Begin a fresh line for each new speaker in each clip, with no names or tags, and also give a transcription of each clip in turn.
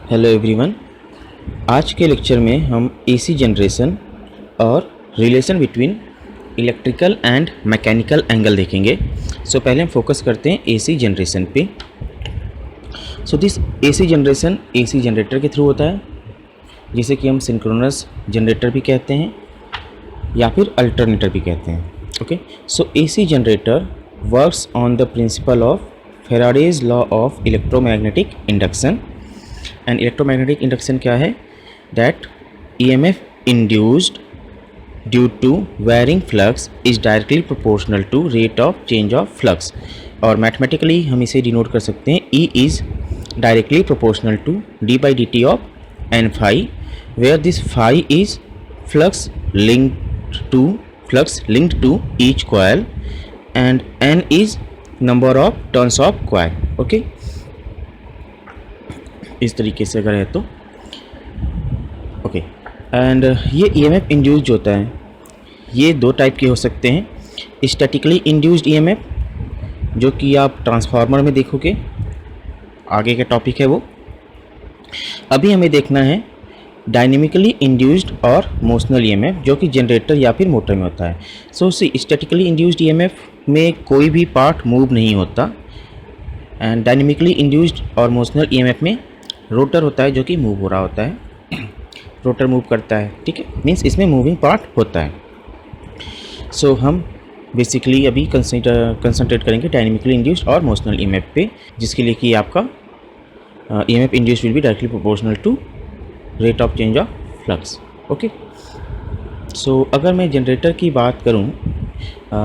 Hello everyone. आज के lecture में हम एसी जनरेशन और relation between electrical and mechanical angle देखेंगे। पहले हम फोकस करते हैं एसी जनरेशन पे। This AC generation AC generator के थ्रू होता है, जिसे कि हम सिंक्रोनस जनरेटर भी कहते हैं या फिर अल्टरनेटर भी कहते हैं। Okay, AC generator works on the principle of Faraday's law of electromagnetic induction. And electromagnetic induction क्या है? That EMF induced due to varying flux is directly proportional to rate of change of flux. और mathematically हम इसे denote कर सकते हैं E is directly proportional to d/dt of n phi, where this phi is flux linked to each coil and n is number of turns of coil। Okay, इस तरीके से अगर है तो ओके। एंड ये EMF इंड्यूस्ड होता है, ये दो टाइप के हो सकते हैं। स्टैटिकली इंड्यूस्ड EMF, जो कि आप ट्रांसफार्मर में देखोगे, आगे का टॉपिक है वो। अभी हमें देखना है डायनेमिकली इंड्यूस्ड और मोशनल EMF, जो कि जनरेटर या फिर मोटर में होता है। स्टैटिकली इंड्यूस्ड EMF में कोई भी पार्ट मूव नहीं होता, एंड डायनेमिकली इंड्यूस्ड और मोशनल EMF में रोटर होता है जो कि मूव हो रहा होता है, रोटर मूव करता है। ठीक है, मीन्स इसमें मूविंग पार्ट होता है। हम बेसिकली अभी कंसंट्रेट करेंगे डायनेमिकली इंड्यूस्ड और मोशनल EMF पे, जिसके लिए कि आपका EMF induced will be directly proportional to rate of change of flux. Okay, अगर मैं जनरेटर की बात करूं,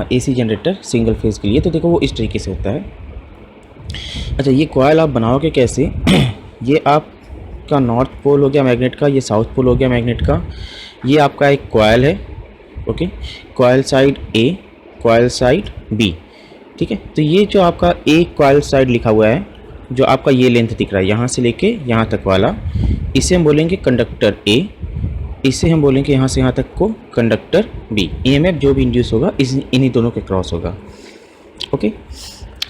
AC जनरेटर सिंगल फेज के लिए, तो देखो वो इस तरीके से होता है। अच्छा, ये कॉयल आप बनाओगे कैसे? ये आपका नॉर्थ पोल हो गया मैग्नेट का, ये साउथ पोल हो गया मैग्नेट का। ये आपका एक कॉयल है। Okay, coil side A, coil side B। ठीक है, तो ये जो आपका एक कॉयल साइड लिखा हुआ है, जो आपका ये लेंथ दिख रहा है यहाँ से लेके यहाँ तक वाला, इसे हम बोलेंगे कंडक्टर A। इसे हम बोलेंगे यहाँ से यहाँ तक को कंडक्टर B। EMF जो भी इंड्यूस होगा इन्हीं दोनों के क्रॉस होगा। ओके,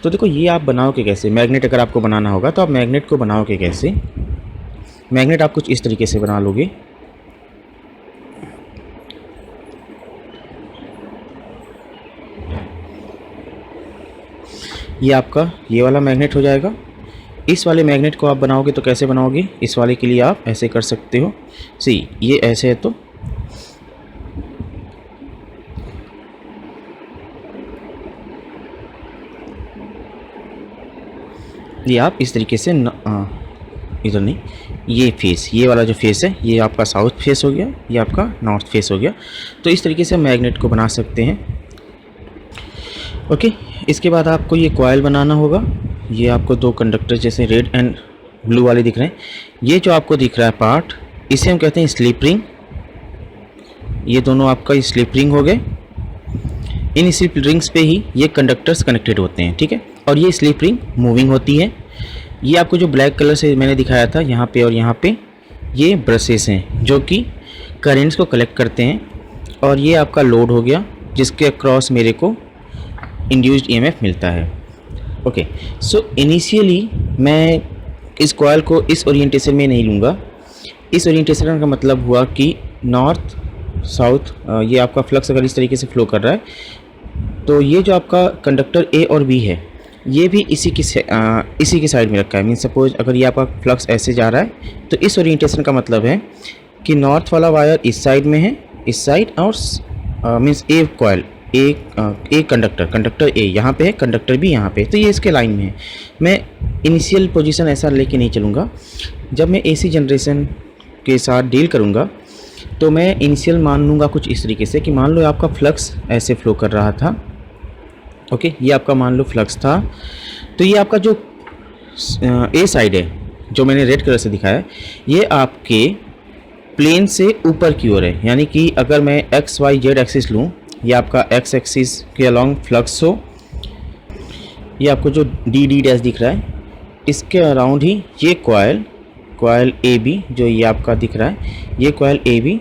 तो देखो ये आप बनाओगे कैसे? मैग्नेट अगर आपको बनाना होगा तो आप मैग्नेट को बनाओगे कैसे? मैग्नेट आप कुछ इस तरीके से बना लोगे। ये आपका ये वाला मैग्नेट हो जाएगा। इस वाले मैग्नेट को आप बनाओगे तो कैसे बनाओगे? इस वाले के लिए आप ऐसे कर सकते हो। ये ऐसे है, तो ये आप इस तरीके से इधर नहीं, ये फेस, ये वाला जो फेस है, ये आपका साउथ फेस हो गया, ये आपका नॉर्थ फेस हो गया। तो इस तरीके से मैग्नेट को बना सकते हैं। ओके, इसके बाद आपको ये कॉयल बनाना होगा। ये आपको दो कंडक्टर जैसे रेड एंड ब्लू वाले दिख रहे हैं। ये जो आपको दिख रहा है पार्ट, इसे हम कहते हैं स्लिप रिंग। ये दोनों आपका स्लिप रिंग हो गए। इन स्लिप रिंग्स पे ही ये कंडक्टर्स कनेक्टेड होते हैं। ठीक है, और ये स्लिप रिंग मूविंग होती है। ये आपको जो ब्लैक कलर से मैंने दिखाया था यहाँ पे और यहाँ पे, ये ब्रशेस हैं जो कि करेंट्स को कलेक्ट करते हैं। और ये आपका लोड हो गया, जिसके अक्रॉस मेरे को इंड्यूस्ड EMF मिलता है। ओके, इनिशियली मैं इस कॉयल को इस ओरिएंटेशन में नहीं लूँगा। इस ओरिएंटेशन का मतलब हुआ कि नॉर्थ साउथ, ये आपका फ्लक्स अगर इस तरीके से फ्लो कर रहा है, तो ये जो आपका कंडक्टर A और B है, ये भी इसी की साइड में रखा है। मीन सपोज अगर ये आपका फ्लक्स ऐसे जा रहा है, तो इस ओरिएंटेशन का मतलब है कि नॉर्थ वाला वायर इस साइड में है, इस साइड, और मीन्स A कॉयल, एक कंडक्टर A यहाँ पे है, कंडक्टर B यहाँ पे, तो ये इसके लाइन में है। मैं इनिशियल पोजीशन ऐसा लेके नहीं चलूँगा। जब मैं AC जनरेशन के साथ डील करूँगा तो मैं इनिशियल मान लूँगा कुछ इस तरीके से कि मान लो आपका फ्लक्स ऐसे फ्लो कर रहा था। ओके, ये आपका मान लो फ्लक्स था, तो ये आपका जो A साइड है, जो मैंने रेड कलर से दिखाया है, ये आपके प्लेन से ऊपर की ओर है। यानी कि अगर मैं XYZ एक्सिस लूँ, ये आपका X एक्सिस के अलॉन्ग फ्लक्स हो, ये आपको जो D डैश दिख रहा है, इसके अराउंड ही ये कॉयल AB जो ये आपका दिख रहा है, ये कॉयल AB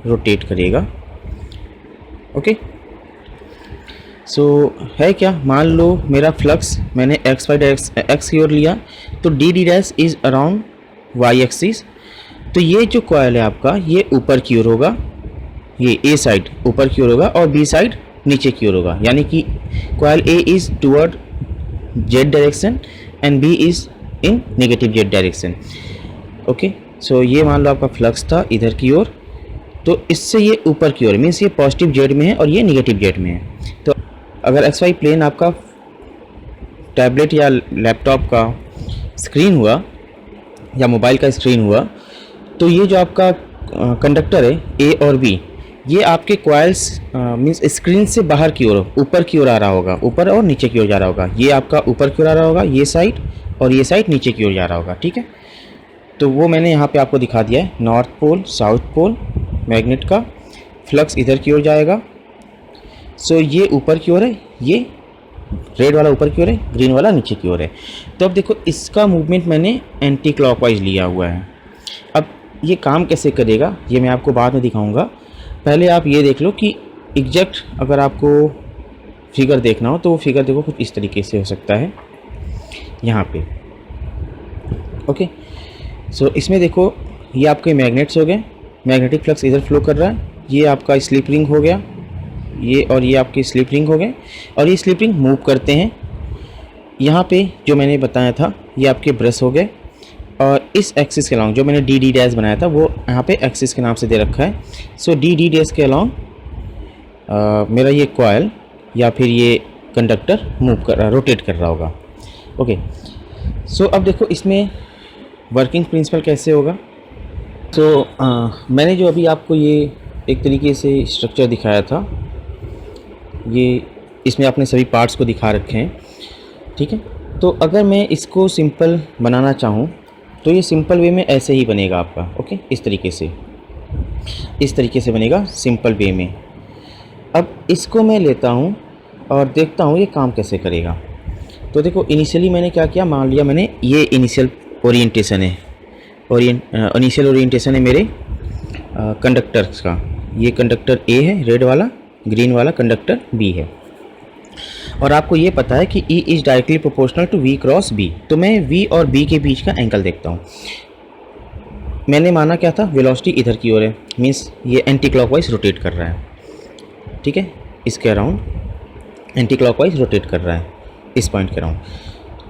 रोटेट करेगा। ओके, है क्या? मान लो मेरा फ्लक्स मैंने एक्स की ओर लिया, तो D dash is around Y axis. तो ये जो कॉयल है आपका ये ऊपर की ओर होगा, ये ए साइड ऊपर की ओर होगा और बी साइड नीचे की ओर होगा, यानी कि coil A is toward Z direction and B is in negative Z direction. Okay, so ये मान लो आपका फ्लक्स था इधर की ओर, तो इससे ये ऊपर की ओर मीन्स ये पॉजिटिव जेड में है और ये नेगेटिव जेड में है। तो अगर एक्स वाई प्लेन आपका टैबलेट या लैपटॉप का स्क्रीन हुआ या मोबाइल का स्क्रीन हुआ, तो ये जो आपका कंडक्टर है ए और बी, ये आपके कॉइल्स मीन्स स्क्रीन से बाहर की ओर ऊपर की ओर आ रहा होगा, ऊपर और नीचे की ओर जा रहा होगा। ये आपका ऊपर की ओर आ रहा होगा ये साइड, और ये साइड नीचे की ओर जा रहा होगा। ठीक है, तो वो मैंने यहाँ पे आपको दिखा दिया है। North pole south pole magnet का फ्लक्स इधर की ओर जाएगा। सो ये ऊपर की ओर है, ये रेड वाला ऊपर की ओर है, ग्रीन वाला नीचे की ओर है। तो अब देखो इसका मूवमेंट मैंने एंटी क्लॉकवाइज लिया हुआ है। अब ये काम कैसे करेगा ये मैं आपको बाद में दिखाऊंगा। पहले आप ये देख लो कि एग्जैक्ट अगर आपको फिगर देखना हो तो वो फिगर देखो कुछ इस तरीके से हो सकता है यहाँ पे। ओके, सो इसमें देखो ये आपके मैग्नेट्स हो गए, मैग्नेटिक फ्लक्स इधर फ्लो कर रहा है। ये आपका स्लिप रिंग हो गया, ये और ये आपके स्लिप रिंग हो गए, और ये स्लिप रिंग मूव करते हैं। यहाँ पे जो मैंने बताया था ये आपके ब्रश हो गए, और इस एक्सिस के अलॉन्ग जो मैंने डी डी डैश बनाया था वो यहाँ पे एक्सिस के नाम से दे रखा है। सो डी डी डैश के अलॉन्ग मेरा ये कॉयल या फिर ये कंडक्टर मूव कर रहा, रोटेट कर रहा होगा। ओके, सो अब देखो इसमें वर्किंग प्रिंसिपल कैसे होगा। सो मैंने जो अभी आपको ये एक तरीके से स्ट्रक्चर दिखाया था, ये इसमें आपने सभी पार्ट्स को दिखा रखे हैं। ठीक है, तो अगर मैं इसको सिंपल बनाना चाहूँ तो ये सिंपल वे में ऐसे ही बनेगा आपका। ओके, इस तरीके से बनेगा सिंपल वे में। अब इसको मैं लेता हूँ और देखता हूँ ये काम कैसे करेगा। तो देखो इनिशियली मैंने क्या किया, मान लिया मैंने ये इनिशियल ओरिएंटेशन है, इनिशियल ओरिएंटेशन है मेरे कंडक्टर्स का। ये कंडक्टर ए है रेड वाला, ग्रीन वाला कंडक्टर बी है, और आपको ये पता है कि E is directly proportional to V cross B। तो मैं V और B के बीच का एंगल देखता हूँ। मैंने माना क्या था, वेलोसिटी इधर की ओर है, मीन्स ये एंटी क्लॉकवाइज रोटेट कर रहा है। ठीक है, इसके अराउंड एंटी क्लॉकवाइज रोटेट कर रहा है इस पॉइंट के अराउंड।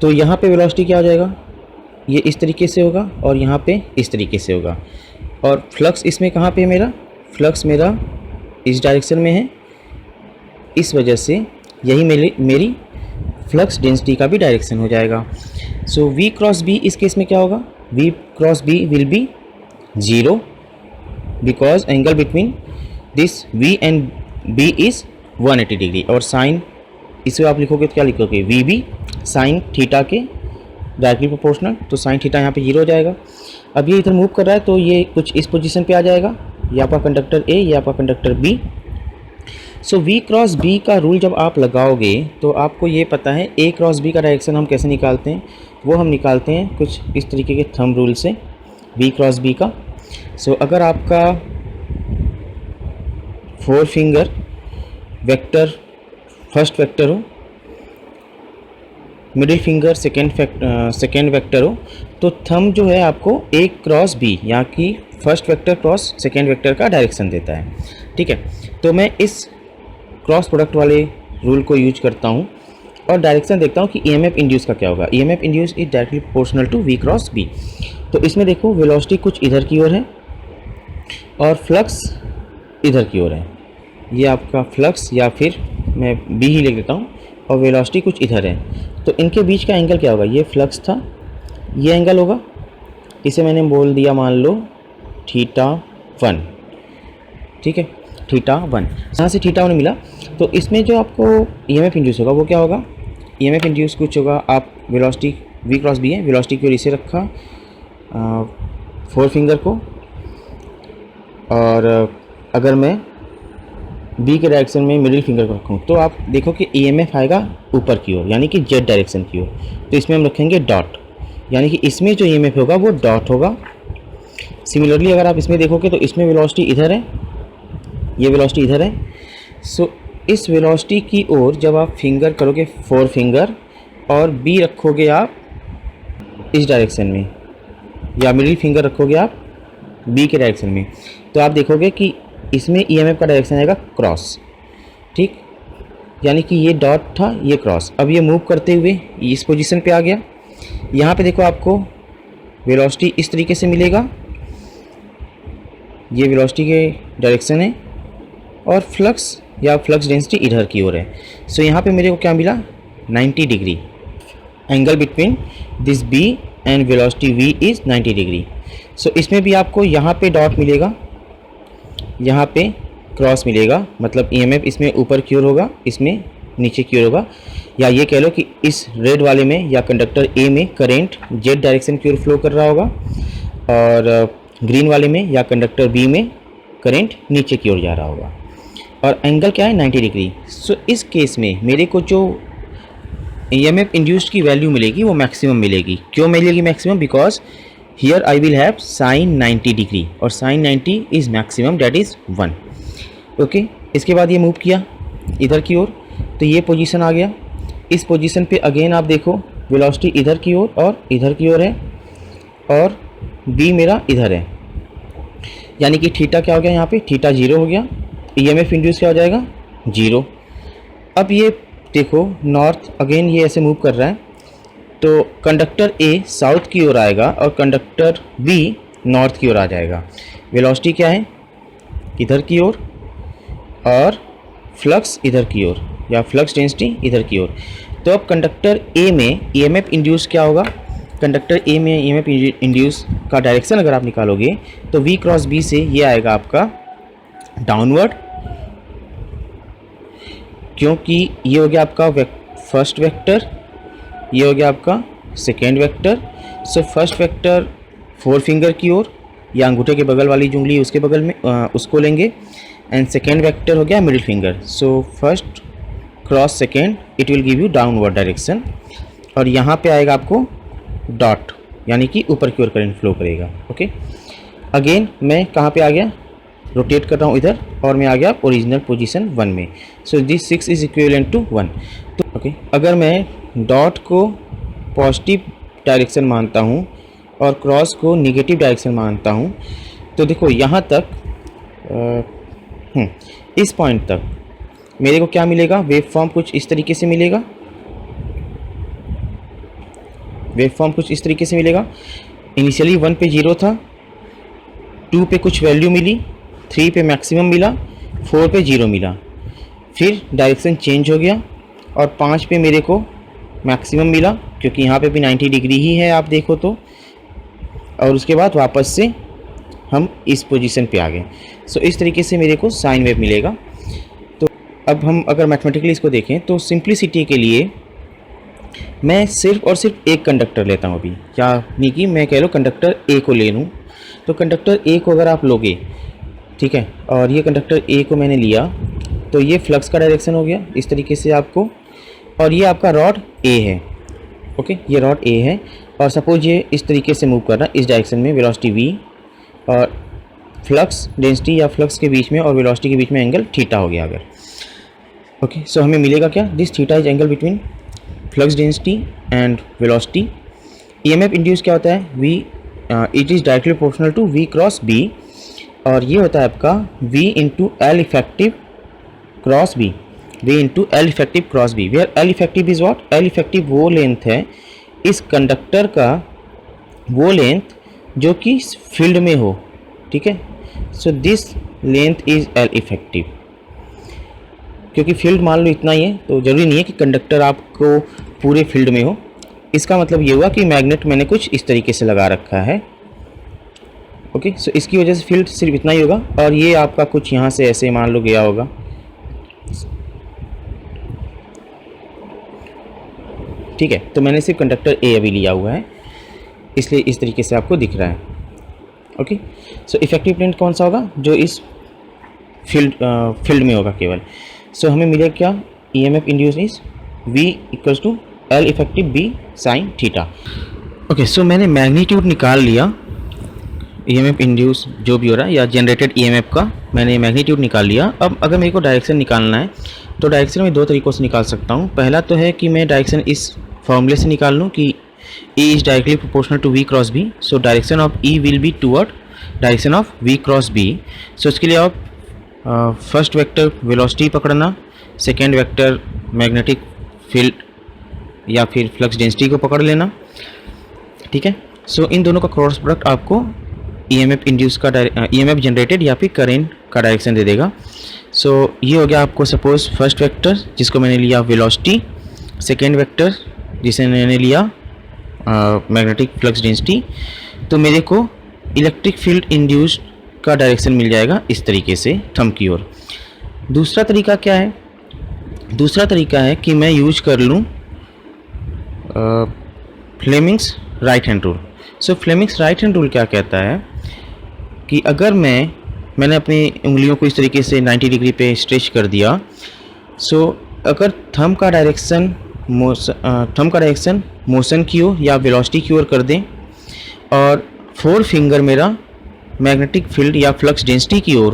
तो यहाँ पे वेलोसिटी क्या हो जाएगा, ये इस तरीके से होगा और यहाँ पे इस तरीके से होगा। और फ्लक्स इसमें कहाँ पे, मेरा फ्लक्स मेरा इस डायरेक्शन में है, इस वजह से यही मेरी फ्लक्स डेंसिटी का भी डायरेक्शन हो जाएगा। सो V क्रॉस B इस केस में क्या होगा, V cross B will be 0 because angle between this V and B is 180 degree. और साइन इसे आप लिखोगे तो क्या लिखोगे, VB साइन थीटा के डायरेक्टली प्रोपोर्शनल। तो साइन थीटा यहाँ पे 0 हो जाएगा। अब ये इधर मूव कर रहा है तो ये कुछ इस पोजीशन पे आ जाएगा, ये आपका कंडक्टर A, ये आपका कंडक्टर B। सो V क्रॉस B का रूल जब आप लगाओगे तो आपको ये पता है A क्रॉस B का डायरेक्शन हम कैसे निकालते हैं, वो हम निकालते हैं कुछ इस तरीके के थंब रूल से V क्रॉस B का। सो अगर आपका 4 फिंगर वेक्टर फर्स्ट वेक्टर हो, मिडिल फिंगर सेकेंड वेक्टर हो, तो थंब जो है आपको A क्रॉस B यहाँ की first vector cross second vector का डायरेक्शन देता है। ठीक है, तो मैं इस क्रॉस प्रोडक्ट वाले रूल को यूज करता हूँ और डायरेक्शन देखता हूँ कि EMF इंड्यूस का क्या होगा। EMF induce is directly proportional to V cross B। तो इसमें देखो वेलोसिटी कुछ इधर की ओर है और फ्लक्स इधर की ओर है। ये आपका फ्लक्स या फिर मैं B ही लिख देता हूँ, और वेलोसिटी कुछ इधर है। तो इनके बीच का एंगल क्या होगा, ये फ्लक्स था, ये एंगल होगा, इसे मैंने बोल दिया मान लो θ1। ठीक है, θ1 यहाँ से θ1 मिला। तो इसमें जो आपको EMF इंड्यूस होगा वो क्या होगा, EMF इंड्यूस कुछ होगा, आप वेलोसिटी V क्रॉस B है, वेलोसिटी की ओर इसे रखा 4 फिंगर को, और अगर मैं B के डायरेक्शन में मिडिल फिंगर को रखूँ तो आप देखो कि EMF आएगा ऊपर की ओर, यानी कि Z डायरेक्शन की ओर। तो इसमें हम रखेंगे डॉट, यानी कि इसमें जो EMF होगा वो डॉट होगा। सिमिलरली अगर आप इसमें देखोगे तो इसमें वेलोसिटी इधर है, ये वेलोसिटी इधर है। सो इस वेलोसिटी की ओर जब आप फिंगर करोगे 4 फिंगर और B रखोगे आप इस डायरेक्शन में, या मिडिल फिंगर रखोगे आप बी के डायरेक्शन में, तो आप देखोगे कि इसमें ईएमएफ का डायरेक्शन आएगा क्रॉस, ठीक। यानी कि ये डॉट था, ये क्रॉस। अब ये मूव करते हुए इस पोजीशन पे आ गया। यहाँ पे देखो आपको वेलोसिटी इस तरीके से मिलेगा, ये वेलोसिटी के डायरेक्शन है, और फ्लक्स या फ्लक्स डेंसिटी इधर की ओर है। सो यहाँ पे मेरे को क्या मिला, 90 degree angle between this B and velocity V is 90 degree. So इसमें भी आपको यहाँ पे डॉट मिलेगा, यहाँ पे क्रॉस मिलेगा, मतलब ईएमएफ इसमें ऊपर की ओर होगा, इसमें नीचे की ओर होगा। या ये कह लो कि इस रेड वाले में या कंडक्टर ए में करंट जेड डायरेक्शन की ओर फ्लो कर रहा होगा, और ग्रीन वाले में या कंडक्टर बी में करंट नीचे की ओर जा रहा होगा, और एंगल क्या है, 90 डिग्री। सो इस केस में मेरे को जो ईएमएफ इंड्यूस्ड की वैल्यू मिलेगी वो मैक्सिमम मिलेगी। क्यों मिलेगी maximum? Because here I will have sine 90 degree, और sine 90 is maximum, that is 1। Okay, इसके बाद ये मूव किया इधर की ओर, तो ये पोजीशन आ गया। इस पोजीशन पे अगेन आप देखो वेलोसिटी इधर की ओर और इधर की ओर है, और बी मेरा इधर है, यानी कि थीटा क्या हो गया, यहाँ पे थीटा 0 हो गया। ईएमएफ इंड्यूस क्या हो जाएगा, 0। अब ये देखो नॉर्थ, अगेन ये ऐसे मूव कर रहा है, तो कंडक्टर ए साउथ की ओर आएगा और कंडक्टर बी नॉर्थ की ओर आ जाएगा। वेलोसिटी क्या है, इधर की ओर, और फ्लक्स इधर की ओर या फ्लक्स डेंसिटी इधर की ओर। तो अब कंडक्टर ए में ईएमएफ इंड्यूस क्या होगा, कंडक्टर ए में ईएमएफ इंड्यूस का डायरेक्शन अगर आप निकालोगे तो वी क्रॉस बी से ये आएगा आपका डाउनवर्ड, क्योंकि ये हो गया आपका फर्स्ट वेक्टर, ये हो गया आपका second vector. So first vector 4 finger की ओर या अंगूठे के बगल वाली उंगली उसके बगल में उसको लेंगे, एंड सेकेंड वेक्टर हो गया middle finger. So first cross second, it will give you downward direction, और यहाँ पे आएगा आपको डॉट, यानी कि ऊपर की ओर करंट फ्लो करेगा। ओके, अगेन मैं कहाँ पे आ गया, रोटेट कर रहा हूँ इधर, और मैं आ गया ओरिजिनल पोजीशन 1 में। So this 6 is equivalent to 1। तो ओके, अगर मैं डॉट को पॉजिटिव डायरेक्शन मानता हूँ और क्रॉस को नेगेटिव डायरेक्शन मानता हूँ, तो देखो यहाँ तक इस पॉइंट तक मेरे को क्या मिलेगा, वेव फॉर्म कुछ इस तरीके से मिलेगा, वेव फॉर्म कुछ इस तरीके से मिलेगा। इनिशियली 1 पे 0 था, 2 पे कुछ वैल्यू मिली, 3 पे मैक्सिमम मिला, 4 पे 0 मिला, फिर डायरेक्शन चेंज हो गया, और 5 पे मेरे को मैक्सिमम मिला, क्योंकि यहाँ पे भी 90 डिग्री ही है आप देखो तो, और उसके बाद वापस से हम इस पोजीशन पे आ गए। सो इस तरीके से मेरे को साइन वेव मिलेगा। तो अब हम अगर मैथमेटिकली इसको देखें तो सिंप्लिसिटी के लिए मैं सिर्फ और सिर्फ एक कंडक्टर लेता हूँ अभी, यानी कि मैं कह लो कंडक्टर ए को ले लूँ। तो कंडक्टर ए को अगर आप लोगे, ठीक है, और ये कंडक्टर ए को मैंने लिया, तो ये फ्लक्स का डायरेक्शन हो गया इस तरीके से आपको, और ये आपका रॉड ए है। ओके, ये रॉड ए है, और सपोज ये इस तरीके से मूव कर रहा है इस डायरेक्शन में, वेलोसिटी वी और फ्लक्स डेंसिटी या फ्लक्स के बीच में और वेलोसिटी के बीच में एंगल थीटा हो गया अगर। ओके, सो हमें मिलेगा क्या, this theta is angle between flux density and velocity. EMF induce क्या होता है, we it is directly proportional to V cross B, और ये होता है आपका V into L effective cross B, V into L effective cross B, where L effective is what, L effective वो length है इस कंडक्टर का, वो लेंथ जो कि फील्ड में हो, ठीक है। So this length is L effective, क्योंकि फील्ड मान लो इतना ही है, तो ज़रूरी नहीं है कि कंडक्टर आपको पूरे फील्ड में हो। इसका मतलब ये हुआ कि मैग्नेट मैंने कुछ इस तरीके से लगा रखा है। ओके, सो इसकी वजह से फील्ड सिर्फ इतना ही होगा, और ये आपका कुछ यहाँ से ऐसे मान लो गया होगा, ठीक है। तो मैंने सिर्फ कंडक्टर ए अभी लिया हुआ है, इसलिए इस तरीके से आपको दिख रहा है। ओके, सो इफेक्टिव लेंथ कौन सा होगा, जो इस फील्ड में होगा केवल। सो हमें मिलेगा क्या, EMF induce is V equals to L effective B sine theta. Okay, so मैंने मैग्नीट्यूड निकाल लिया ईएमएफ इंड्यूस जो भी हो रहा है या जनरेटेड ईएमएफ का, मैंने मैग्नीट्यूड निकाल लिया। अब अगर मेरे को डायरेक्शन निकालना है तो डायरेक्शन में 2 तरीक़ों से निकाल सकता हूँ। पहला तो है कि मैं डायरेक्शन इस फॉर्मूले से निकाल लूँ कि E is directly proportional to V cross B, so direction of E will be toward direction of V cross B. सो इसके लिए आप फर्स्ट वेक्टर वेलोसिटी पकड़ना, सेकेंड वेक्टर मैग्नेटिक फील्ड या फिर फ्लक्स डेंसिटी को पकड़ लेना, ठीक है. सो इन दोनों का क्रॉस प्रोडक्ट आपको ईएमएफ इंड्यूस का ईएमएफ जनरेटेड या फिर करेंट का डायरेक्शन दे देगा. सो ये हो गया आपको सपोज फर्स्ट वेक्टर जिसको मैंने लिया वेलोसिटी, सेकेंड वेक्टर जिसे मैंने लिया मैग्नेटिक फ्लक्स डेंसिटी. तो मेरे को इलेक्ट्रिक फील्ड इंड्यूस्ड का डायरेक्शन मिल जाएगा इस तरीके से थंब की ओर. दूसरा तरीका क्या है? दूसरा तरीका है कि मैं यूज कर लूँ फ्लेमिंग्स राइट हैंड रूल. सो फ्लेमिंग्स राइट हैंड रूल क्या कहता है कि अगर मैंने अपनी उंगलियों को इस तरीके से 90 डिग्री पे स्ट्रेच कर दिया. सो अगर थंब का डायरेक्शन मोशन की ओर या वेलोसिटी की ओर कर दें और फोर फिंगर मेरा मैग्नेटिक फील्ड या फ्लक्स डेंसिटी की ओर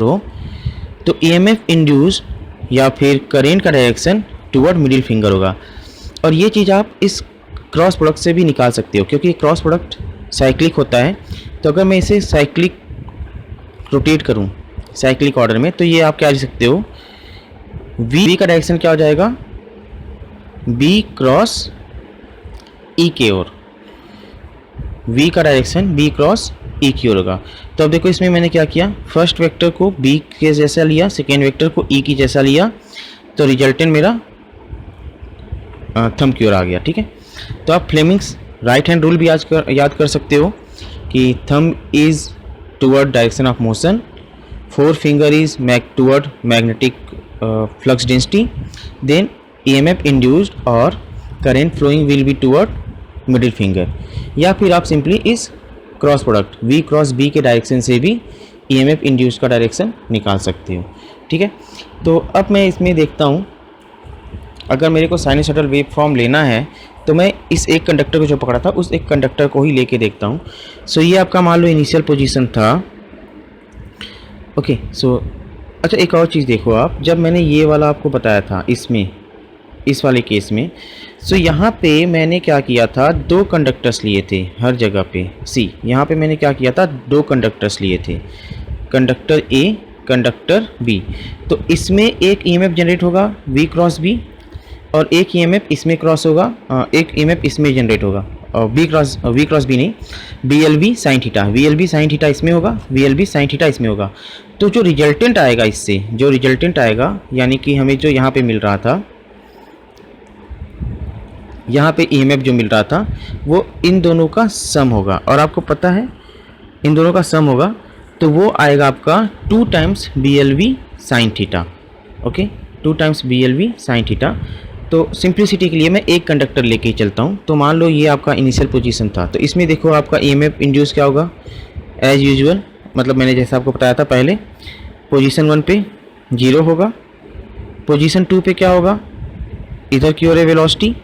हो, तो ईएमएफ इंड्यूस्ड या फिर करेंट का डायरेक्शन टुवर्ड मिडिल फिंगर होगा. और ये चीज़ आप इस क्रॉस प्रोडक्ट से भी निकाल सकते हो क्योंकि क्रॉस प्रोडक्ट साइक्लिक होता है. तो अगर मैं इसे साइक्लिक रोटेट करूं साइक्लिक ऑर्डर में, तो ये आप क्या लिख सकते हो, V का डायरेक्शन क्या हो जाएगा, B क्रॉस E के ओर. V का डायरेक्शन B क्रॉस E की ओर होगा. तो अब देखो इसमें मैंने क्या किया, फर्स्ट वेक्टर को B के जैसा लिया, सेकेंड वेक्टर को E की जैसा लिया, तो रिजल्टेंट मेरा थंब की ओर आ गया, ठीक है. तो आप फ्लेमिंग्स राइट हैंड रूल भी याद कर सकते हो कि thumb is toward direction of motion, four finger is toward magnetic flux density, then EMF induced और current flowing will be toward middle finger. या फिर आप सिंपली इस cross product V cross B के डायरेक्शन से भी ईएमएफ इंड्यूस का direction निकाल सकते हो, ठीक है. तो अब मैं इसमें देखता हूँ, अगर मेरे को साइनसॉइडल वेव फॉर्म लेना है तो मैं इस एक कंडक्टर को जो पकड़ा था उस एक कंडक्टर को ही लेके देखता हूँ. सो ये आपका मान लो इनिशियल पोजीशन था, ओके. सो अच्छा एक और चीज़ देखो आप, जब मैंने ये वाला आपको बताया था इसमें इस वाले केस में, सो यहाँ पे मैंने क्या किया था, दो कंडक्टर्स लिए थे हर जगह पे. सी यहाँ पे मैंने क्या किया था, दो कंडक्टर्स लिए थे, कंडक्टर A कंडक्टर B. तो इसमें एक ईएमएफ जनरेट होगा V क्रॉस B और एक ईएमएफ इसमें क्रॉस होगा, एक ईएमएफ इसमें जनरेट होगा, और V क्रॉस B नहीं, BLB sine theta, VLB sine theta इसमें होगा, VLB साइन थीटा इसमें होगा. तो जो रिजल्टेंट आएगा इससे, जो रिजल्टेंट आएगा यानी कि हमें जो यहाँ पे मिल रहा था, यहाँ पे ईएमएफ जो मिल रहा था वो इन दोनों का सम होगा. और आपको पता है इन दोनों का सम होगा तो वो आएगा आपका 2 times BLV sign theta, okay, 2 times BLV sine theta. तो सिंप्लिसिटी के लिए मैं एक कंडक्टर लेके ही चलता हूँ. तो मान लो ये आपका इनिशियल पोजीशन था, तो इसमें देखो आपका ईएमएफ इंड्यूस क्या होगा, एज यूजुअल, मतलब मैंने जैसा आपको बताया था पहले, पोजीशन 1 पे 0 होगा, पोजीशन 2 पे क्या होगा, इधर की ओर है वेलोसिटी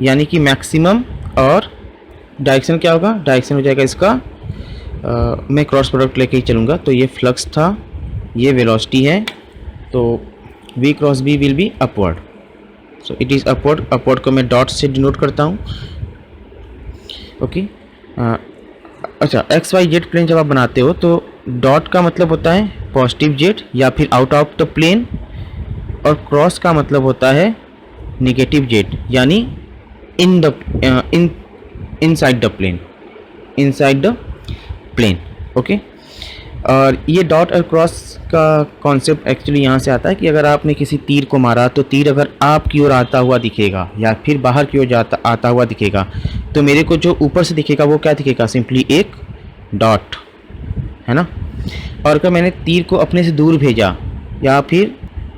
यानी कि मैक्सिमम, और डायरेक्शन क्या होगा, डायरेक्शन हो जाएगा इसका, मैं क्रॉस प्रोडक्ट लेके ही चलूँगा. तो ये फ्लक्स था, ये वेलोसिटी है, तो V cross B will be upward. So it is upward. Upward को मैं डॉट से डिनोट करता हूँ, ओके. अच्छा XYZ प्लेन जब आप बनाते हो तो डॉट का मतलब होता है पॉजिटिव जेड या फिर आउट ऑफ द प्लेन, और क्रॉस का मतलब होता है नेगेटिव जेड यानी इनसाइड द प्लेन, ओके. और ये डॉट और क्रॉस का कॉन्सेप्ट एक्चुअली यहाँ से आता है कि अगर आपने किसी तीर को मारा तो तीर अगर आपकी ओर आता हुआ दिखेगा या फिर बाहर की ओर आता हुआ दिखेगा, तो मेरे को जो ऊपर से दिखेगा वो क्या दिखेगा, सिंपली एक डॉट, है ना. और अगर मैंने तीर को अपने से दूर भेजा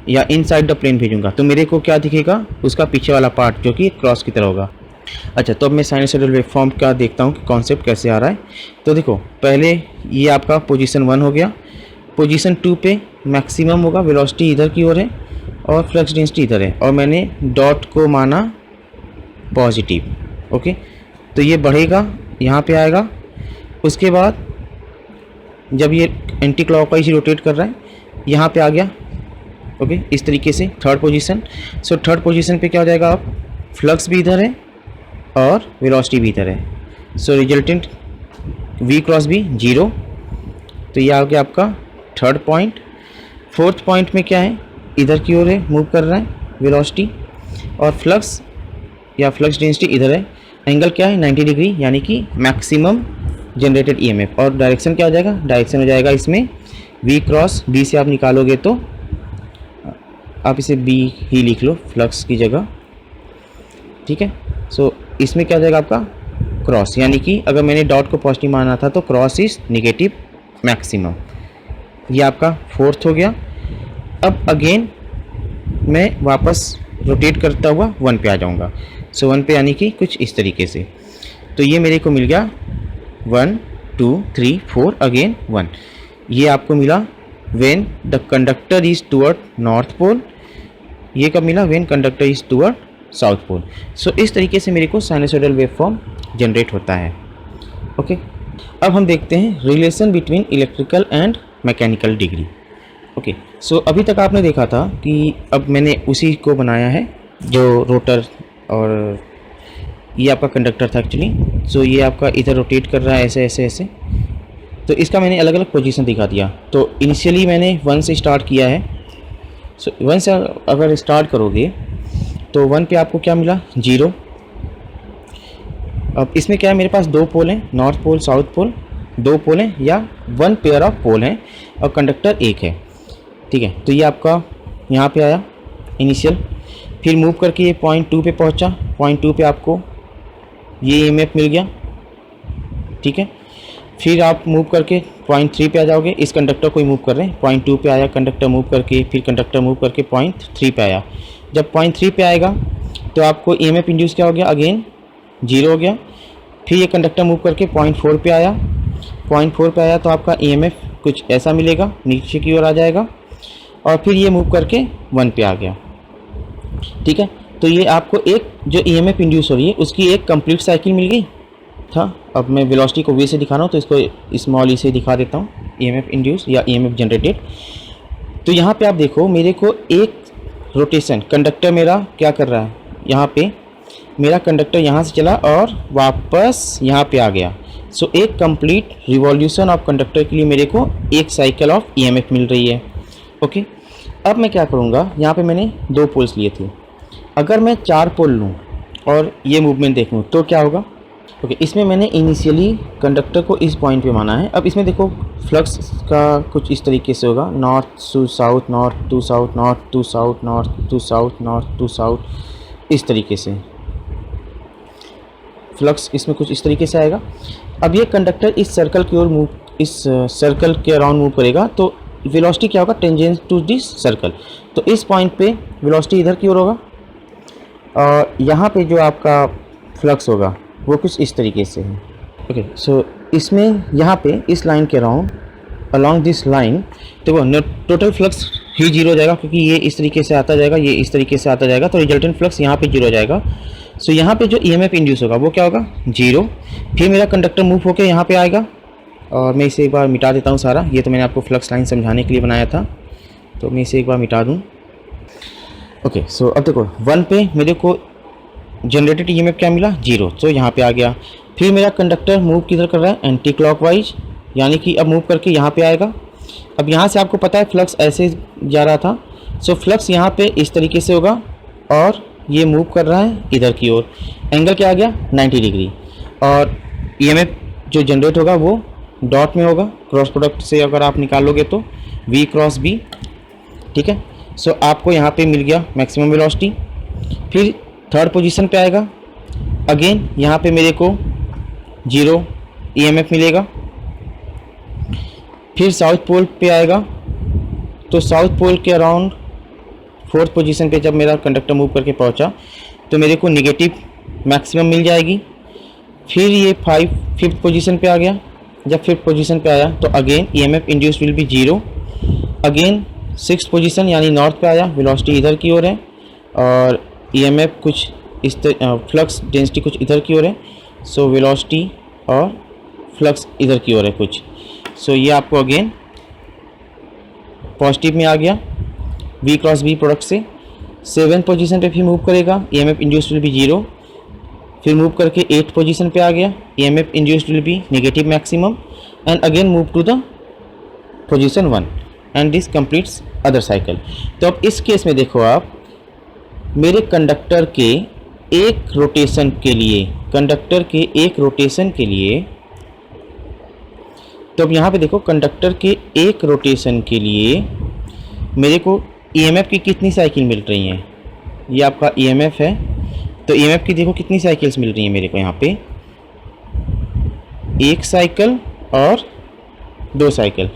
या इनसाइड द प्लेन भेजूंगा तो मेरे को क्या दिखेगा, उसका पीछे वाला पार्ट जो कि क्रॉस की तरह होगा. अच्छा, तो अब मैं साइनसॉइडल वेव फॉर्म का देखता हूँ कि कॉन्सेप्ट कैसे आ रहा है. तो देखो पहले ये आपका पोजीशन 1 हो गया, पोजीशन 2 पे मैक्सिमम होगा, वेलोसिटी इधर की ओर है और फ्लक्स डेंसिटी इधर है, और मैंने डॉट को माना पॉजिटिव, ओके. तो ये बढ़ेगा, यहाँ पे आएगा, उसके बाद जब ये एंटी क्लॉकवाइज रोटेट कर रहा है यहाँ पे आ गया, ओके, इस तरीके से third position. So third position पे क्या हो जाएगा, आप फ्लक्स भी इधर है और वेलोसिटी भी इधर है। सो रिजल्टेंट v क्रॉस भी 0। तो ये आ गया आपका थर्ड पॉइंट। फोर्थ पॉइंट में क्या है, इधर की ओर है, मूव कर रहा है वेलोसिटी, और फ्लक्स या फ्लक्स डेंसिटी इधर है। एंगल क्या है 90 डिग्री, यानी कि मैक्सिमम जनरेटेड ईएमएफ। और डायरेक्शन क्या हो जाएगा, डायरेक्शन हो जाएगा इसमें v क्रॉस b से आप निकालोगे तो आप इसे b ही लिख लो फ्लक्स की जगह, ठीक है। सो इसमें क्या हो जाएगा आपका क्रॉस, यानी कि अगर मैंने डॉट को पॉजिटिव माना था तो क्रॉस इज नेगेटिव मैक्सिमम। ये आपका फोर्थ हो गया। अब अगेन मैं वापस रोटेट करता हुआ 1 पे आ जाऊंगा। सो 1 पे यानी कि कुछ इस तरीके से। तो ये मेरे को मिल गया 1 2 3 4 अगेन 1। ये आपको मिला when the conductor is toward north pole. ये कब मिला, when conductor is toward south pole. So इस तरीके से मेरे को साइनसोइडल वेवफॉर्म जनरेट होता है। ओके, अब हम देखते हैं relation between electrical and mechanical degree. Okay, so अभी तक आपने देखा था कि अब मैंने उसी को बनाया है जो रोटर, और ये आपका कंडक्टर था एक्चुअली। सो ये आपका इधर रोटेट कर रहा है ऐसे ऐसे ऐसे। तो इसका मैंने अलग अलग पोजीशन दिखा दिया। तो इनिशियली मैंने 1 से स्टार्ट किया है। सो 1 से अगर स्टार्ट करोगे तो 1 पे आपको क्या मिला 0। अब इसमें क्या है, मेरे पास 2 पोल हैं, नॉर्थ पोल साउथ पोल, 2 पोल हैं या 1 पेयर ऑफ पोल हैं, और कंडक्टर 1 है, ठीक है। तो ये आपका यहाँ पे आया इनिशियल, फिर मूव करके ये पॉइंट 2 पे पहुँचा। पॉइंट 2 पे आपको ये ईएमएफ मिल गया, ठीक है। फिर आप मूव करके पॉइंट 3 पे आ जाओगे। इस कंडक्टर को ही मूव कर रहे हैं, पॉइंट 2 पे आया कंडक्टर मूव करके, फिर कंडक्टर मूव करके पॉइंट 3 पे आया। जब पॉइंट 3 पे आएगा तो आपको ईएमएफ इंड्यूस क्या हो गया, अगेन 0 हो गया। फिर ये कंडक्टर मूव करके पॉइंट 4 पे आया। पॉइंट 4 पे आया तो आपका ईएमएफ कुछ ऐसा मिलेगा, नीचे की ओर आ जाएगा, और फिर ये मूव करके 1 पे आ गया, ठीक है। तो ये आपको एक जो ईएमएफ इंड्यूस हो रही है उसकी एक कंप्लीट साइकिल मिल गई था। अब मैं वेलोसिटी को वी से दिखा रहा हूँ तो इसको स्मॉल ई से दिखा देता हूँ, ईएमएफ इंड्यूस या ईएमएफ जनरेटेड। तो यहाँ पे आप देखो मेरे को एक रोटेशन कंडक्टर मेरा क्या कर रहा है, यहाँ पे मेरा कंडक्टर यहाँ से चला और वापस यहाँ पे आ गया। सो एक कंप्लीट रिवॉल्यूशन ऑफ कंडक्टर के लिए मेरे को एक साइकिल ऑफ ईएमएफ मिल रही है। ओके, अब मैं क्या करूँगा, यहाँ पे मैंने 2 पोल्स लिए थे, अगर मैं 4 पोल लूँ और ये मूवमेंट देखूँ तो क्या होगा। ओके, इसमें मैंने इनिशियली कंडक्टर को इस पॉइंट पे माना है। अब इसमें देखो फ्लक्स का कुछ इस तरीके से होगा, north to south, north to south, north to south, north to south, north to south, इस तरीके से फ्लक्स इसमें कुछ इस तरीके से आएगा। अब ये कंडक्टर इस सर्कल की ओर मूव, इस सर्कल के अराउंड मूव करेगा तो वेलोसिटी क्या होगा, टेंजेंट टू दिस सर्कल। तो इस पॉइंट पे वेलोसिटी इधर की ओर होगा, और यहाँ पे जो आपका फ्लक्स होगा वो कुछ इस तरीके से है। ओके, सो इसमें यहाँ पे इस लाइन के अराउंड अलॉन्ग दिस लाइन तो वो टोटल फ्लक्स ही 0 हो जाएगा, क्योंकि ये इस तरीके से आता जाएगा, ये इस तरीके से आता जाएगा, तो रिजल्टेंट फ्लक्स यहाँ पे 0 हो जाएगा। सो यहाँ पे जो ईएमएफ इंड्यूस होगा वो क्या होगा 0। फिर मेरा कंडक्टर मूव होकर यहाँ पे आएगा, और मैं इसे एक बार मिटा देता हूँ सारा। ये तो मैंने आपको फ्लक्स लाइन समझाने के लिए बनाया था, तो मैं इसे एक बार मिटा दूँ। ओके, सो अब देखो 1 पे मेरे को जनरेटेड ईएमएफ क्या मिला 0, तो यहाँ पे आ गया। फिर मेरा कंडक्टर मूव किधर कर रहा है, एंटी क्लॉकवाइज, यानी कि अब मूव करके यहाँ पे आएगा। अब यहाँ से आपको पता है फ्लक्स ऐसे जा रहा था, सो फ्लक्स यहाँ पे इस तरीके से होगा, और ये मूव कर रहा है इधर की ओर। एंगल क्या आ गया 90 डिग्री, और ईएमएफ जो जनरेट होगा वो डॉट में होगा, क्रॉस प्रोडक्ट से अगर आप निकालोगे तो v क्रॉस b, ठीक है। सो आपको यहाँ पे मिल गया मैक्सिमम वेलोसिटी। फिर थर्ड पोजीशन पे आएगा, अगेन यहाँ पे मेरे को 0 ईएमएफ मिलेगा। फिर साउथ पोल पे आएगा, तो साउथ पोल के अराउंड 4th पोजीशन पे जब मेरा कंडक्टर मूव करके पहुँचा तो मेरे को नेगेटिव मैक्सिमम मिल जाएगी। फिर ये 5th पोजीशन पे आ गया। जब 5th पोजीशन पे आया तो again EMF induce will be 0। Again 6th position यानी नॉर्थ पे आया, वेलोसिटी इधर की ओर है, और ईएमएफ कुछ इस फ्लक्स डेंसिटी कुछ इधर की ओर है। सो वेलोसिटी और फ्लक्स इधर की ओर है कुछ। सो ये आपको अगेन पॉजिटिव में आ गया v क्रॉस b प्रोडक्ट से। 7 पोजीशन पे फिर मूव करेगा, ईएमएफ इंड्यूस्ड विल बी 0, फिर मूव करके 8 पोजीशन पे आ गया, EMF induced will be negative maximum, and again move to the position 1 and this completes other cycle. तो अब इस केस में देखो आप, मेरे कंडक्टर के एक रोटेशन के लिए, तो अब यहाँ पे देखो कंडक्टर के एक रोटेशन के लिए मेरे को ईएमएफ की कितनी साइकिल मिल रही हैं, ये आपका ईएमएफ है, तो ईएमएफ की देखो कितनी साइकिल्स मिल रही हैं मेरे को यहाँ पे, 1 साइकिल और 2 cycle.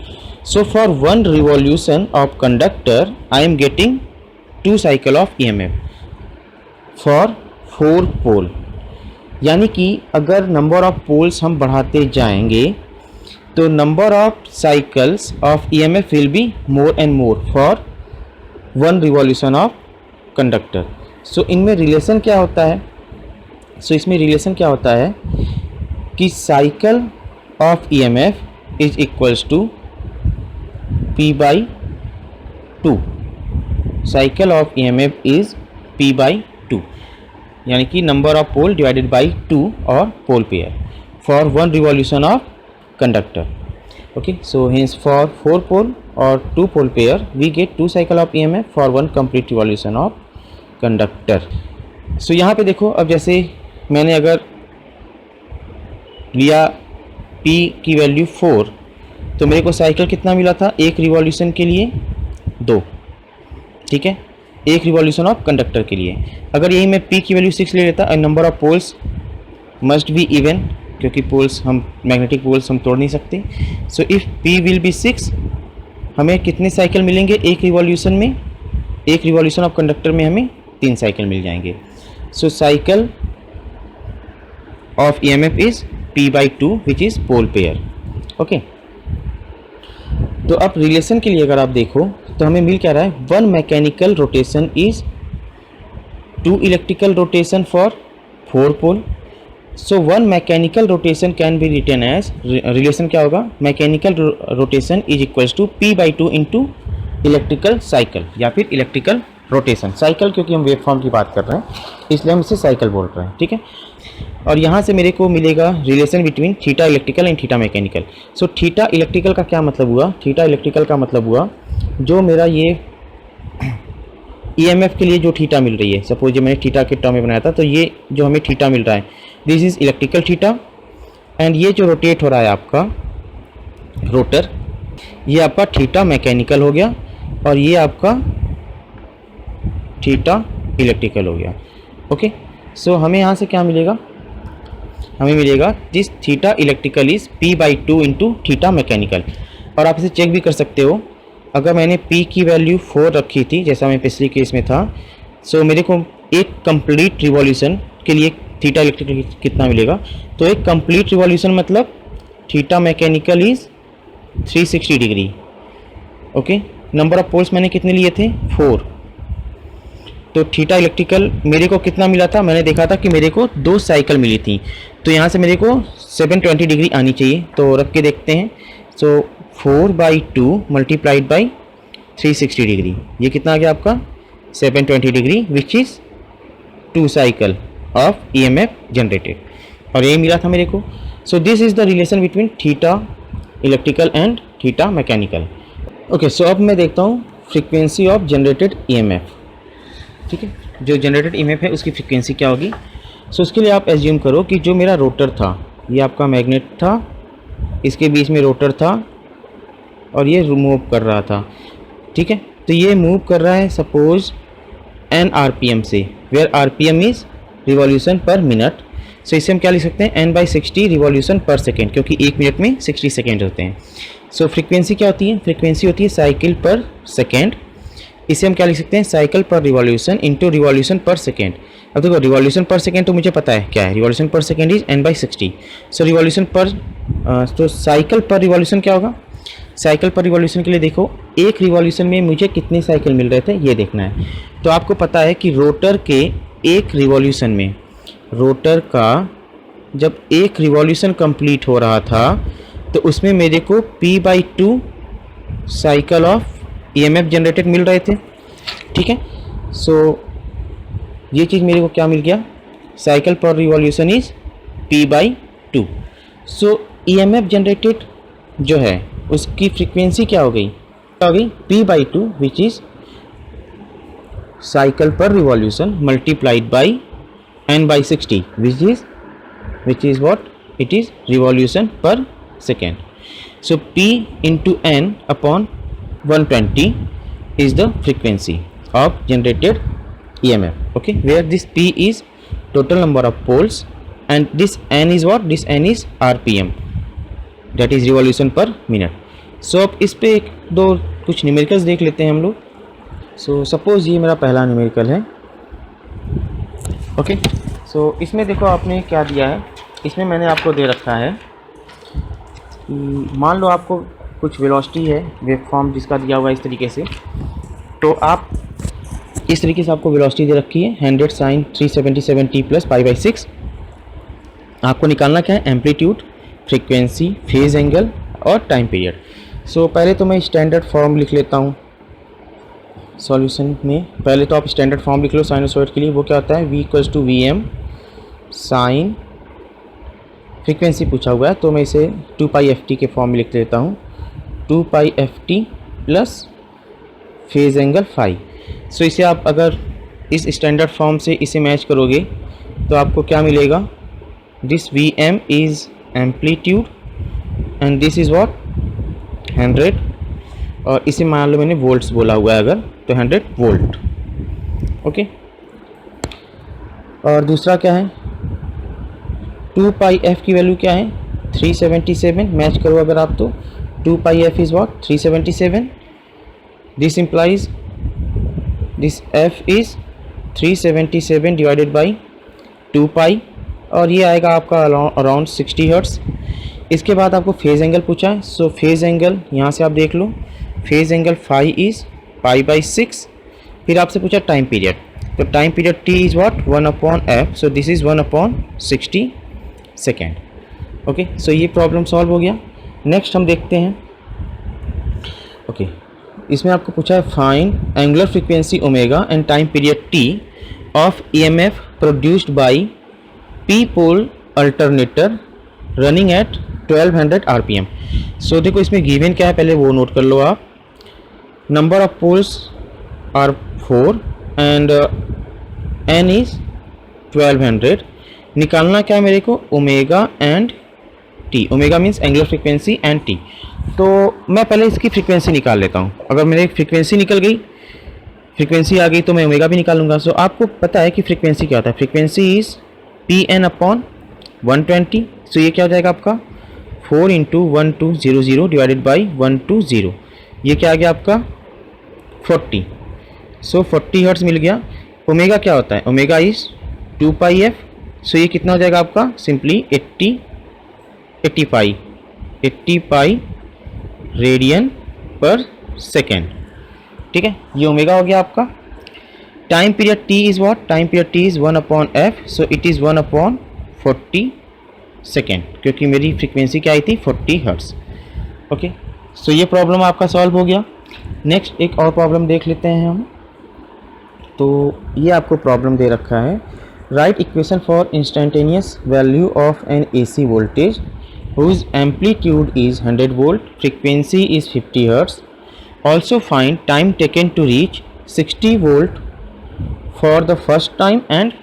So for 1 revolution of conductor I am getting 2 cycle of EMF for 4 पोल। यानी कि अगर नंबर ऑफ पोल्स हम बढ़ाते जाएंगे तो number of cycles of EMF will be more and more for 1 revolution of conductor. So इनमें relation क्या होता है, इसमें रिलेशन क्या होता है कि cycle of EMF is equals to P/2, cycle of EMF is P/2, यानी कि number of pole divided by 2 और pole pair for 1 revolution of conductor. Okay, so hence for 4 pole और 2 pole pair we get 2 cycle of EMF for 1 complete revolution of conductor. So यहाँ पे देखो, अब जैसे मैंने अगर लिया P की वैल्यू 4, तो मेरे को साइकिल कितना मिला था, एक रिवॉल्यूशन के लिए 2, ठीक है, एक रिवॉल्यूशन ऑफ कंडक्टर के लिए। अगर यही मैं P की वैल्यू 6 ले लेता, number of poles must be even, क्योंकि पोल्स हम मैग्नेटिक पोल्स हम तोड़ नहीं सकते। So if P will be 6, हमें कितने साइकिल मिलेंगे एक रिवॉल्यूशन में, एक रिवॉल्यूशन ऑफ कंडक्टर में हमें 3 साइकिल मिल जाएंगे। So cycle of EMF is P/2 which is pole pair. Okay, तो अब रिलेशन के लिए अगर आप देखो तो हमें मिल क्या रहा है, 1 mechanical rotation is 2 electrical rotation for 4 pole. So 1 mechanical rotation can be written as, relation क्या होगा, mechanical rotation is equals to P/2 into electrical cycle या फिर इलेक्ट्रिकल रोटेशन। साइकिल क्योंकि हम वेव फॉर्म की बात कर रहे हैं इसलिए हम इसे साइकिल बोल रहे हैं, ठीक है। और यहाँ से मेरे को मिलेगा relation between theta electrical and theta mechanical. So theta electrical का क्या मतलब हुआ, थीटा इलेक्ट्रिकल का मतलब हुआ जो मेरा ये ईएमएफ के लिए जो थीटा मिल रही है, सपोज ये मैंने थीटा के टर्म में बनाया था, तो ये जो हमें थीटा मिल रहा है this is electrical theta, and ये जो रोटेट हो रहा है आपका रोटर, ये आपका थीटा मैकेनिकल हो गया, और ये आपका थीटा इलेक्ट्रिकल हो गया। ओके, सो हमें यहाँ से क्या मिलेगा, हमें मिलेगा this theta electrical is P/2 into theta mechanical. और आप इसे चेक भी कर सकते हो, अगर मैंने P की वैल्यू 4 रखी थी जैसा मैं पिछले केस में था, सो मेरे को एक कंप्लीट रिवॉल्यूशन के लिए थीटा इलेक्ट्रिकल कितना मिलेगा, तो एक कंप्लीट रिवॉल्यूशन मतलब theta mechanical is 360 degree. Okay, number of poles मैंने कितने लिए थे, 4, तो थीटा इलेक्ट्रिकल मेरे को कितना मिला था, मैंने देखा था कि मेरे को 2 साइकिल मिली थी, तो यहाँ से मेरे को 720 डिग्री आनी चाहिए, तो रख के देखते हैं। सो 4/2 मल्टीप्लाइड बाई 360 डिग्री, ये कितना आ गया आपका 720 degree which is 2 cycle of EMF generated, और ये मिला था मेरे को। So this is the relation between theta electrical and theta mechanical. Okay, so अब मैं देखता हूँ फ्रीक्वेंसी ऑफ जनरेटेड ईएमएफ, ठीक है, जो जनरेटेड ईएमएफ है उसकी फ्रीक्वेंसी क्या होगी। सो उसके लिए आप एज्यूम करो कि जो मेरा रोटर था, ये आपका मैग्नेट था, इसके बीच में रोटर था और ये मूव कर रहा था, ठीक है, तो ये मूव कर रहा है सपोज n RPM से, where RPM is revolution per minute. So इसे हम क्या लिख सकते हैं, n/60 रिवॉल्यूशन पर सेकेंड, क्योंकि 1 मिनट में 60 सेकेंड होते हैं। सो फ्रीक्वेंसी क्या होती है, फ्रीक्वेंसी होती है साइकिल पर सेकेंड, इसे हम क्या लिख सकते हैं, साइकिल पर रिवॉल्यूशन इंटू रिवॉल्यूशन पर सेकेंड। अब देखो रिवॉल्यूशन पर सेकेंड तो मुझे पता है क्या है, रिवॉल्यूशन पर second is n/60। So revolution पर तो साइकिल पर रिवॉल्यूशन क्या होगा, साइकिल पर रिवॉल्यूशन के लिए देखो एक रिवॉल्यूशन में मुझे कितने साइकिल मिल रहे थे ये देखना है। तो आपको पता है कि रोटर के एक रिवॉल्यूशन में, रोटर का जब एक रिवॉल्यूशन कंप्लीट हो रहा था तो उसमें मेरे को P/2 cycle of EMF generated मिल रहे थे, ठीक है। सो ये चीज़ मेरे को क्या मिल गया, साइकिल पर revolution is p/2। So EMF generated जो है उसकी फ्रीक्वेंसी क्या हो गई, p/2 विच इज़ साइकिल पर revolution multiplied by n/60 which is what it is, revolution per second. So p into n upon 120 is the frequency of generated EMF. Okay, where this p is total number of poles and this n is what, this n is RPM, that is revolution per minute. So अब इस पे एक दो कुछ numericals देख लेते हैं हम लोग। सो सपोज ये मेरा पहला न्यूमेरिकल है। ओके, सो इसमें देखो आपने क्या दिया है, इसमें मैंने आपको दे रखा है कि मान लो आपको कुछ वेलोसिटी है, वेव फॉर्म जिसका दिया हुआ है इस तरीके से, तो आप इस तरीके से आपको वेलोसिटी दे रखी है 100 sin 377 t प्लस π/6। आपको निकालना क्या है, एम्पलीट्यूड, फ्रीक्वेंसी, फेज एंगल और टाइम पीरियड। सो पहले तो मैं स्टैंडर्ड फॉर्म लिख लेता हूँ सॉल्यूशन में। पहले तो आप स्टैंडर्ड फॉर्म लिख लो साइनसॉइड के लिए, वो क्या होता है, v = Vm साइन, फ्रीक्वेंसी पूछा हुआ है तो मैं इसे 2πft के फॉर्म में लिख लेता हूँ, 2πft plus phase angle phi. So इसे आप अगर इस स्टैंडर्ड फॉर्म से इसे मैच करोगे तो आपको क्या मिलेगा, this Vm is amplitude and this is what 100, और इसे मान लो मैंने वोल्ट्स बोला हुआ है अगर, तो 100 वोल्ट। ओके, और दूसरा क्या है, 2πf की वैल्यू क्या है, 377, मैच करो अगर आप तो 2πf is what 377, this implies this f is 377 divided by 2π, और ये आएगा आपका अराउंड 60 हर्ट्स। इसके बाद आपको फेज एंगल पूछा है, सो फेज एंगल यहाँ से आप देख लो, फेज एंगल फाई इज़ π/6। फिर आपसे पूछा टाइम पीरियड, तो time period t is what 1/f, so this is 1/60 second. Okay, so ये प्रॉब्लम सॉल्व हो गया। नेक्स्ट हम देखते हैं। ओके, इसमें आपको पूछा है find angular frequency omega and time period t of EMF produced by p pole alternator running at 1200 RPM। So देखो इसमें गिवन क्या है, पहले वो नोट कर लो आप। Number of poles are 4 and n is 1200। निकालना क्या है मेरे को, omega and t। Omega means angular frequency and t। तो मैं पहले इसकी फ्रीक्वेंसी निकाल लेता हूँ। अगर मेरी फ्रीक्वेंसी निकल गई, फ्रीक्वेंसी आ गई तो मैं ओमेगा भी निकालूंगा। सो आपको पता है कि फ्रीक्वेंसी क्या होता है, फ्रीक्वेंसी इज Pn/120। सो ये क्या हो जाएगा आपका 4 × 1200 डिवाइडेड बाई 120, ये क्या आ गया आपका 40। सो 40 हर्ट्ज मिल गया। ओमेगा क्या होता है, ओमेगा इज 2πf। सो ये कितना हो जाएगा आपका, सिंपली 80 पाई रेडियन पर सेकेंड। ठीक है, ये ओमेगा हो गया आपका। Time period t is what, time period t is 1/f, so it is 1/40 second, क्योंकि मेरी फ्रीक्वेंसी क्या आई थी 40 हर्ट्ज। ओके, सो ये प्रॉब्लम आपका सॉल्व हो गया। नेक्स्ट एक और प्रॉब्लम देख लेते हैं हम। तो ये आपको प्रॉब्लम दे रखा है, right equation for instantaneous value of an AC voltage whose amplitude is 100 volt, frequency is 50 hertz. Also find time taken to reach 60 volt for the first time and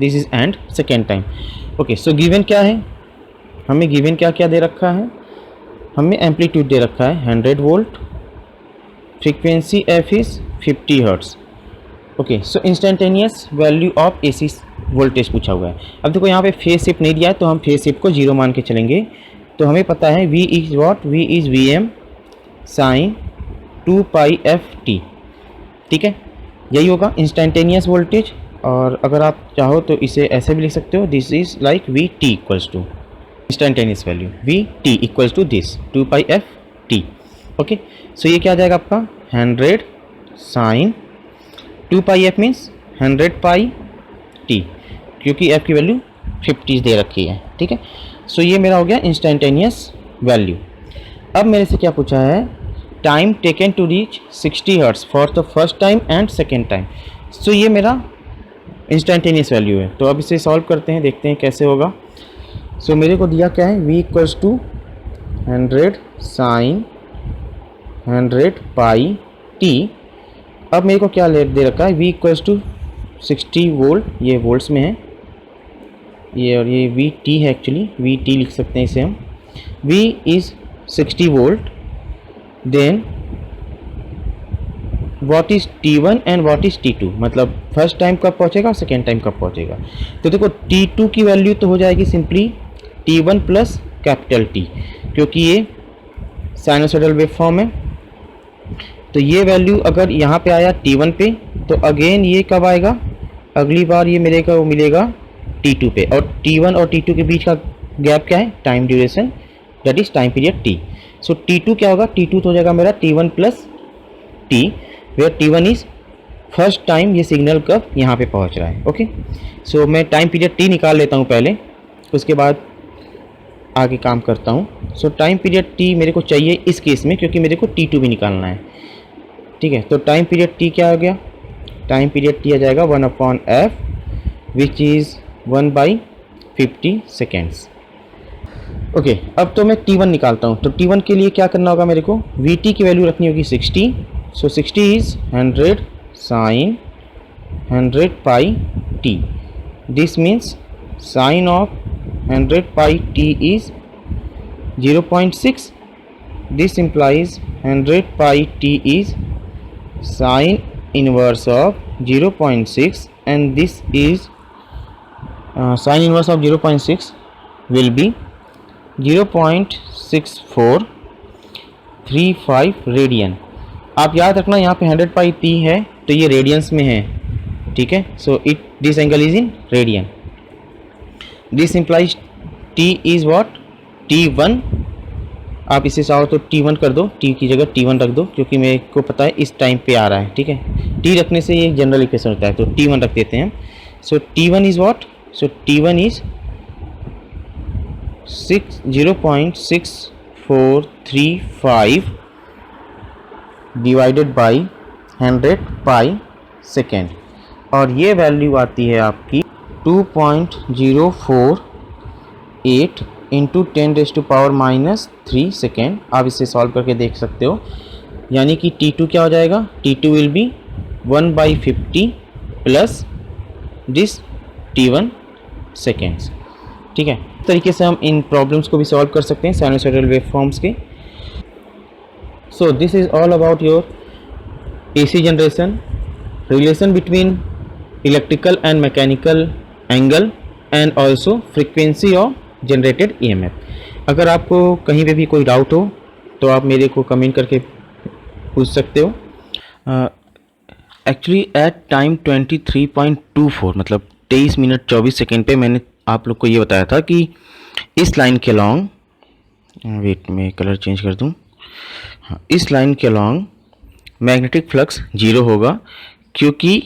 this is and second time. Okay, so given क्या है, हमें given क्या क्या दे रखा है, हमें amplitude दे रखा है 100 volt, frequency f is 50 hertz. Okay, so instantaneous value of AC voltage पूछा हुआ है। अब देखो यहाँ पे फेज शिफ्ट नहीं दिया है तो हम फेज शिफ्ट को 0 मान के चलेंगे। तो हमें पता है V is what, V is Vm sine 2πft। ठीक है, यही होगा इंस्टेंटेनियस वोल्टेज। और अगर आप चाहो तो इसे ऐसे भी लिख सकते हो, this is like Vt equals to instantaneous value Vt equals to this 2πft। Okay, so ये क्या आ जाएगा आपका 100 sine 2πf means 100 pi t, क्योंकि f की वैल्यू 50 दे रखी है। ठीक है, सो ये मेरा हो गया इंस्टेंटेनियस वैल्यू। अब मेरे से क्या पूछा है, time taken to reach 60 hertz for the first time and second time. So ये मेरा इंस्टेंटेनियस वैल्यू है। तो अब इसे सॉल्व करते हैं, देखते हैं कैसे होगा। सो मेरे को दिया क्या है, v equals to 100 sine 100 pi t। अब मेरे को क्या दे रखा है, v इक्वल्स टू 60 वोल्ट, ये वोल्ट्स में है ये, और ये वी टी है, एक्चुअली वी टी लिख सकते हैं इसे हम। v is 60 volt, then what is T1 and what is T2, मतलब फर्स्ट टाइम कब पहुंचेगा और सेकेंड टाइम कब पहुंचेगा। तो देखो T2 की वैल्यू तो हो जाएगी simply T1 plus capital T, क्योंकि ये साइनोसॉइडल वेव फॉर्म है। तो ये वैल्यू अगर यहाँ पे आया T1 पे, तो अगेन ये कब आएगा, अगली बार ये मेरे को मिलेगा T2 पे। और T1 और T2 के बीच का गैप क्या है, time duration, that is time period T। So T2 क्या होगा, T2 तो हो जाएगा मेरा T1 plus T, where T1 is first time ये सिग्नल कब यहाँ पे पहुँच रहा है। ओके, सो मैं टाइम पीरियड T निकाल लेता हूँ पहले, उसके बाद आगे काम करता हूँ। सो टाइम पीरियड T मेरे को चाहिए इस केस में, क्योंकि मेरे को T2 भी निकालना है। ठीक है, तो टाइम पीरियड T क्या हो गया, टाइम पीरियड T आ जाएगा 1/f which is 1/50 seconds. Okay, अब तो मैं T1 निकालता हूँ। तो T1 के लिए क्या करना होगा, मेरे को Vt की वैल्यू रखनी होगी 60। So 60 is 100 sine 100 pi T। This means sine of 100 pi T is 0.6. This implies 100 pi T is sine inverse of 0.6, and this is sine inverse of 0.6 will be 0.6435 radian. आप याद रखना यहाँ पे 100 pi T है तो ये radiance में है। ठीक है, so this angle is in radian. This implies T is what, T1। आप इसे चाहो तो T1 कर दो, T की जगह T1 रख दो, क्योंकि मेरे को पता है इस टाइम पे आ रहा है। ठीक है, T रखने से ये जनरल इक्वेशन होता है, तो T1 रख देते हैं। सो T1 is what, so T1 is 0.6435 divided by 100 pi second, और ये वैल्यू आती है आपकी 2.048 इंटू 10⁻³ सेकेंड। आप इसे सॉल्व करके देख सकते हो, यानी कि T2 क्या हो जाएगा, T2 will be 1/50 plus this T1 seconds. ठीक है, इस तरीके से हम इन प्रॉब्लम्स को भी सॉल्व कर सकते हैं साइनोसॉइडल वेव फॉर्म्स के। So this is all about your AC generation, relation between electrical and mechanical angle and also frequency of generated EMF। अगर आपको कहीं पे भी कोई डाउट हो तो आप मेरे को कमेंट करके पूछ सकते हो। एक्चुअली एट टाइम 23.24 मतलब 23 मिनट 24 सेकेंड पे मैंने आप लोग को ये बताया था कि इस लाइन के अलॉन्ग, वेट में कलर चेंज कर दूँ, हाँ, इस लाइन के अलॉन्ग मैग्नेटिक फ्लक्स 0 होगा, क्योंकि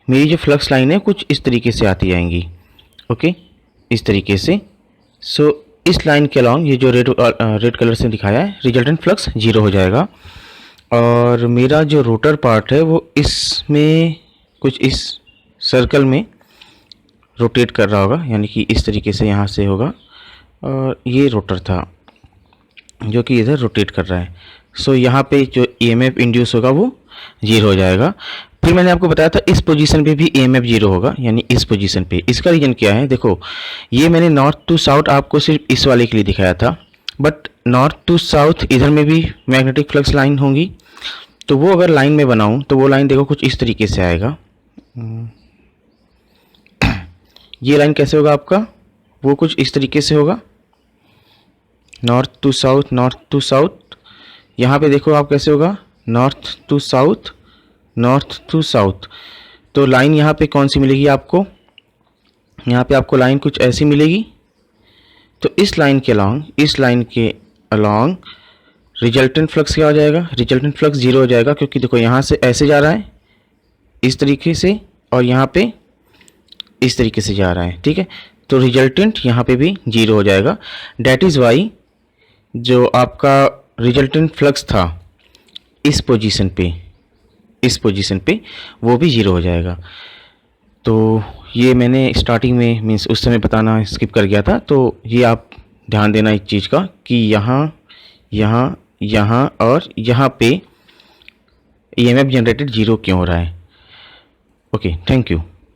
मेरी जो फ्लक्स लाइन है कुछ इस तरीके से आती जाएंगी। ओके, इस तरीके से। सो इस लाइन के अलॉन्ग ये जो रेड कलर से दिखाया है, रिजल्टेंट फ्लक्स 0 हो जाएगा, और मेरा जो रोटर पार्ट है वो इसमें कुछ इस सर्कल में रोटेट कर रहा होगा, यानी कि इस तरीके से यहाँ से होगा, और ये रोटर था जो कि इधर रोटेट कर रहा है। सो यहाँ पे जो EMF इंड्यूस होगा वो 0 हो जाएगा। फिर मैंने आपको बताया था इस पोजीशन पे भी EMF 0 होगा, यानी इस पोजीशन पे। इसका रीज़न क्या है, देखो ये मैंने नॉर्थ टू साउथ आपको सिर्फ इस वाले के लिए दिखाया था, बट नॉर्थ टू साउथ इधर में भी मैग्नेटिक फ्लक्स लाइन होंगी। तो वो अगर लाइन में बनाऊँ तो वो लाइन देखो कुछ इस तरीके से आएगा। ये लाइन कैसे होगा आपका, वो कुछ इस तरीके से होगा, north to south, north to south. यहाँ पे देखो आप कैसे होगा, north to south, north to south. तो लाइन यहाँ पे कौन सी मिलेगी आपको, यहाँ पे आपको लाइन कुछ ऐसी मिलेगी। तो इस लाइन के अलॉन्ग, इस लाइन के अलॉन्ग रिजल्टेंट फ्लक्स क्या हो जाएगा, रिजल्टेंट फ्लक्स 0 हो जाएगा, क्योंकि देखो यहाँ से ऐसे जा रहा है इस तरीके से, और यहाँ पे इस तरीके से जा रहा है। ठीक है, तो रिजल्टेंट यहाँ पे भी 0 हो जाएगा। डैट इज़ वाई जो आपका रिजल्टेंट फ्लक्स था इस पोजीशन पे वो भी ज़ीरो हो जाएगा। तो ये मैंने स्टार्टिंग में मीन्स उस समय बताना स्किप कर गया था, तो ये आप ध्यान देना इस चीज़ का कि यहाँ यहाँ यहाँ और यहाँ पे ईएमएफ जनरेटेड ज़ीरो क्यों हो रहा है। Okay, thank you.